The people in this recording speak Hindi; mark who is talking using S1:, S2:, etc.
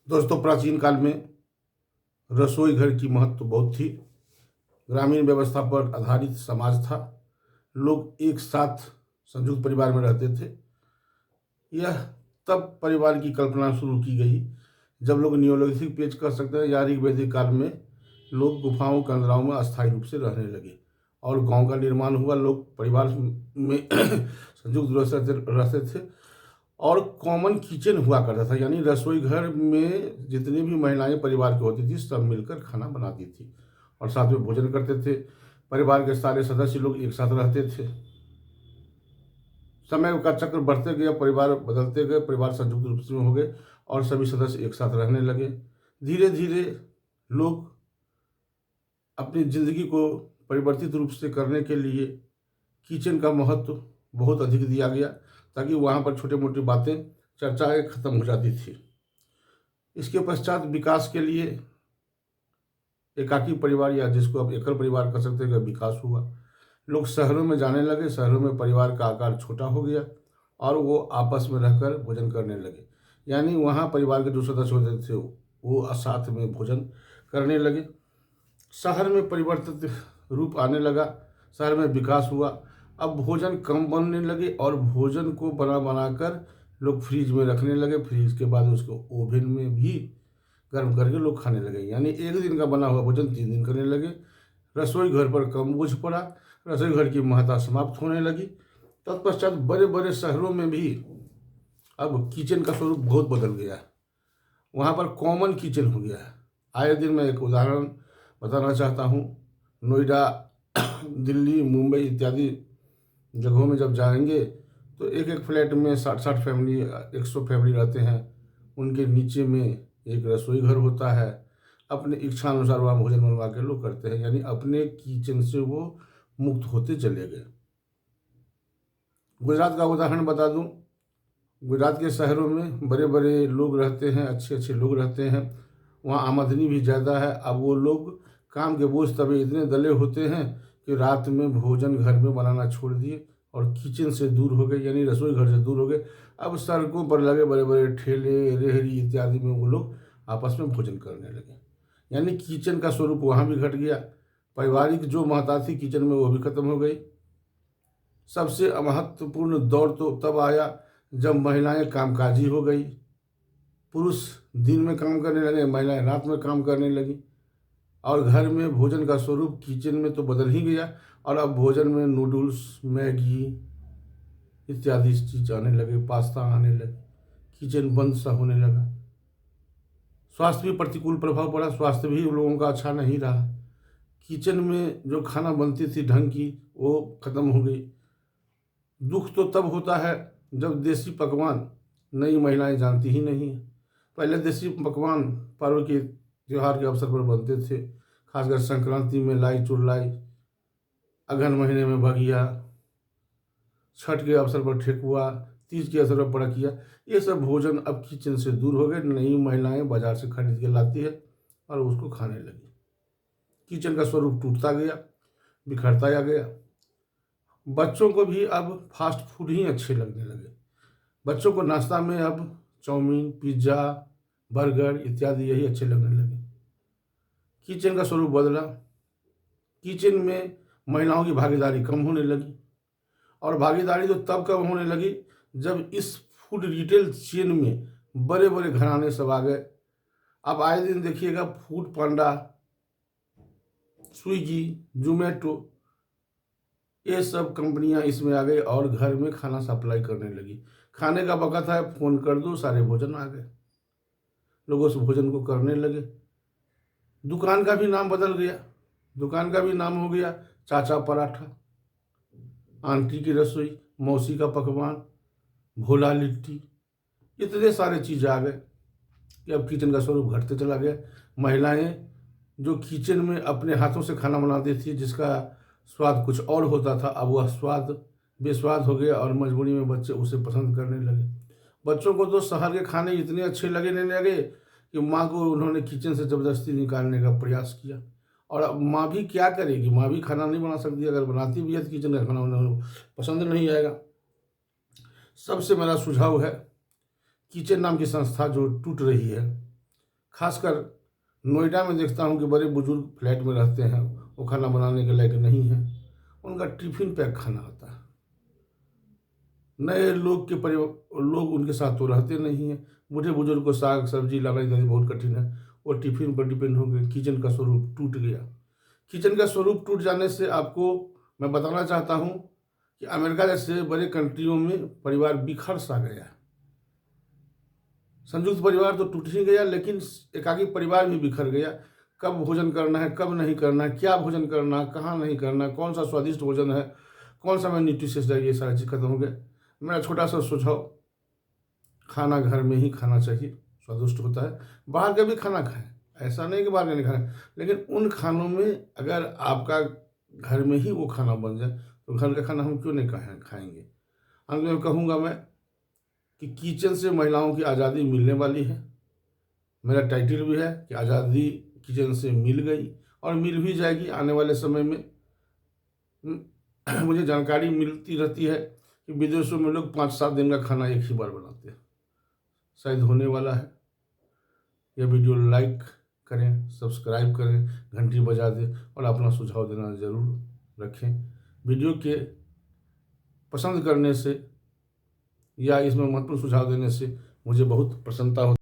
S1: दोस्तों, प्राचीन काल में रसोई घर की महत्व बहुत थी। ग्रामीण व्यवस्था पर आधारित समाज था। लोग एक साथ संयुक्त परिवार में रहते थे। यह तब परिवार की कल्पना शुरू की गई जब लोग नियोलिथिक पेज कर सकते हैं या ऋग्वैदिक काल में लोग गुफाओं के अंतरालों में अस्थायी रूप से रहने लगे और गांव का निर्माण हुआ। लोग परिवार में संयुक्त रूप से रहते थे और कॉमन किचन हुआ करता था, यानी रसोई घर में जितनी भी महिलाएं परिवार की होती थी सब मिलकर खाना बनाती थी और साथ में भोजन करते थे। परिवार के सारे सदस्य लोग एक साथ रहते थे। समय का चक्र बढ़ते गया, परिवार बदलते गए, परिवार संयुक्त रूप से हो गए और सभी सदस्य एक साथ रहने लगे। धीरे धीरे लोग अपनी जिंदगी को परिवर्तित रूप से करने के लिए किचन का महत्व बहुत अधिक दिया गया, ताकि वहाँ पर छोटे मोटी बातें चर्चाएं खत्म हो जाती थी। इसके पश्चात विकास के लिए एकाकी परिवार या जिसको आप एकल परिवार कह सकते हैं का विकास हुआ। लोग शहरों में जाने लगे, शहरों में परिवार का आकार छोटा हो गया और वो आपस में रहकर भोजन करने लगे, यानी वहाँ परिवार के जो सदस्य होते थे वो साथ में भोजन करने लगे। शहर में परिवर्तित रूप आने लगा, शहर में विकास हुआ। अब भोजन कम बनने लगे और भोजन को बना बनाकर लोग फ्रिज में रखने लगे। फ्रिज के बाद उसको ओवन में भी गर्म करके लोग खाने लगे, यानी एक दिन का बना हुआ भोजन 3 दिन करने लगे। रसोई घर पर कम बोझ पड़ा, रसोई घर की महत्ता समाप्त होने लगी। तत्पश्चात बड़े बड़े शहरों में भी अब किचन का स्वरूप बहुत बदल गया। वहाँ पर कॉमन किचन हो गया है। आए दिन मैं एक उदाहरण बताना चाहता हूँ। नोएडा, दिल्ली, मुंबई इत्यादि जगहों में जब जाएंगे तो एक एक फ्लैट में 60-60 फैमिली, 100 फैमिली रहते हैं। उनके नीचे में एक रसोई घर होता है। अपने इच्छा अनुसार वहाँ भोजन बनवा के लोग करते हैं, यानी अपने किचन से वो मुक्त होते चले गए। गुजरात का उदाहरण बता दूं। गुजरात के शहरों में बड़े बड़े लोग रहते हैं, अच्छे अच्छे लोग रहते हैं, वहाँ आमदनी भी ज़्यादा है। अब वो लोग काम के बोझ तभी इतने दले होते हैं कि रात में भोजन घर में बनाना छोड़ दिए और किचन से दूर हो गए, यानी रसोई घर से दूर हो गए। अब सड़कों पर लगे बड़े बड़े ठेले, रेहड़ी इत्यादि में वो लोग आपस में भोजन करने लगे, यानी किचन का स्वरूप वहाँ भी घट गया। पारिवारिक जो महत्ता थी किचन में वो भी खत्म हो गई। सबसे महत्वपूर्ण दौर तो तब आया जब महिलाएं कामकाजी हो गई। पुरुष दिन में काम करने लगे, महिलाएं रात में काम करने लगी और घर में भोजन का स्वरूप किचन में तो बदल ही गया। और अब भोजन में नूडल्स, मैगी इत्यादि चीज आने लगे, पास्ता आने लगे, किचन बंद सा होने लगा। स्वास्थ्य भी प्रतिकूल प्रभाव पड़ा, स्वास्थ्य भी लोगों का अच्छा नहीं रहा। किचन में जो खाना बनती थी ढंग की वो खत्म हो गई। दुख तो तब होता है जब देसी पकवान नई महिलाएं जानती ही नहीं है। पहले देसी पकवान पर्व के त्योहार के अवसर पर बनते थे, खासकर संक्रांति में लाई चुरलाई, अगहन महीने में भगिया, छठ के अवसर पर ठेकुआ, तीज के अवसर पर पड़किया। ये सब भोजन अब किचन से दूर हो गए। नई महिलाएं बाजार से खरीद के लाती है और उसको खाने लगी। किचन का स्वरूप टूटता गया, बिखरता गया। बच्चों को भी अब फास्ट फूड ही अच्छे लगने लगे। बच्चों को नाश्ता में अब चाउमीन, पिज्ज़ा, बर्गर इत्यादि यही अच्छे लगने लगे। किचन का स्वरूप बदला। किचन में महिलाओं की भागीदारी कम होने लगी और भागीदारी तो तब कम होने लगी जब इस फूड रिटेल चेन में बड़े बड़े घराने सब आ गए। अब आए दिन देखिएगा फूड पांडा, स्विगी, जोमेटो, ये सब कंपनियां इसमें आ गई और घर में खाना सप्लाई करने लगी। खाने का वक़्त है, फ़ोन कर दो, सारे भोजन आ गए। लोग उस भोजन को करने लगे। दुकान का भी नाम बदल गया। दुकान का भी नाम हो गया चाचा पराठा, आंटी की रसोई, मौसी का पकवान, भोला लिट्टी। इतने सारे चीज़ आ गए कि अब किचन का स्वरूप घटते चला गया। महिलाएं जो किचन में अपने हाथों से खाना बनाती थी, जिसका स्वाद कुछ और होता था, अब वह स्वाद बेस्वाद हो गया और मजबूरी में बच्चे उसे पसंद करने लगे। बच्चों को तो शहर के खाने इतने अच्छे लगने लगे कि माँ को उन्होंने किचन से ज़बरदस्ती निकालने का प्रयास किया। और अब माँ भी क्या करेगी, माँ भी खाना नहीं बना सकती। अगर बनाती भी है तो किचन का खाना उन्हें पसंद नहीं आएगा। सबसे मेरा सुझाव है, किचन नाम की संस्था जो टूट रही है, खासकर नोएडा में देखता हूँ कि बड़े बुजुर्ग फ्लैट में रहते हैं, वो खाना बनाने के लायक नहीं है, उनका टिफिन पैक खाना आता है। नए लोग के परिवार लोग उनके साथ तो रहते नहीं हैं, बूढ़े बुजुर्ग को साग सब्जी लाना इत्यादि बहुत कठिन है, वो टिफिन पर डिपेंड हो गए। किचन का स्वरूप टूट गया। किचन का स्वरूप टूट जाने से आपको मैं बताना चाहता हूँ कि अमेरिका जैसे बड़े कंट्रियों में परिवार बिखर सा गया। संयुक्त परिवार तो टूट ही गया, लेकिन एकाकी परिवार भी बिखर गया। कब भोजन करना है, कब नहीं करना है, क्या भोजन करना है, कहाँ नहीं करना है, कौन सा स्वादिष्ट भोजन है, कौन सा में न्यूट्रिशियस है, ये सारा चीज़ खत्म हो गया। मेरा छोटा सा सुझाव, खाना घर में ही खाना चाहिए, स्वादिष्ट होता है। बाहर का भी खाना खाएं, ऐसा नहीं कि बाहर का नहीं खाना, लेकिन उन खानों में अगर आपका घर में ही वो खाना बन जाए तो घर का खाना हम क्यों नहीं खाएंगे। अंत में कहूँगा मैं कि किचन से महिलाओं की आज़ादी मिलने वाली है। मेरा टाइटल भी है कि आज़ादी किचन से मिल गई और मिल भी जाएगी आने वाले समय में। मुझे जानकारी मिलती रहती है कि विदेशों में लोग 5-7 दिन का खाना एक ही बार बनाते हैं। शायद होने वाला है। यह वीडियो लाइक करें, सब्सक्राइब करें, घंटी बजा दें और अपना सुझाव देना ज़रूर रखें। वीडियो के पसंद करने से या इसमें महत्वपूर्ण सुझाव देने से मुझे बहुत प्रसन्नता होती है।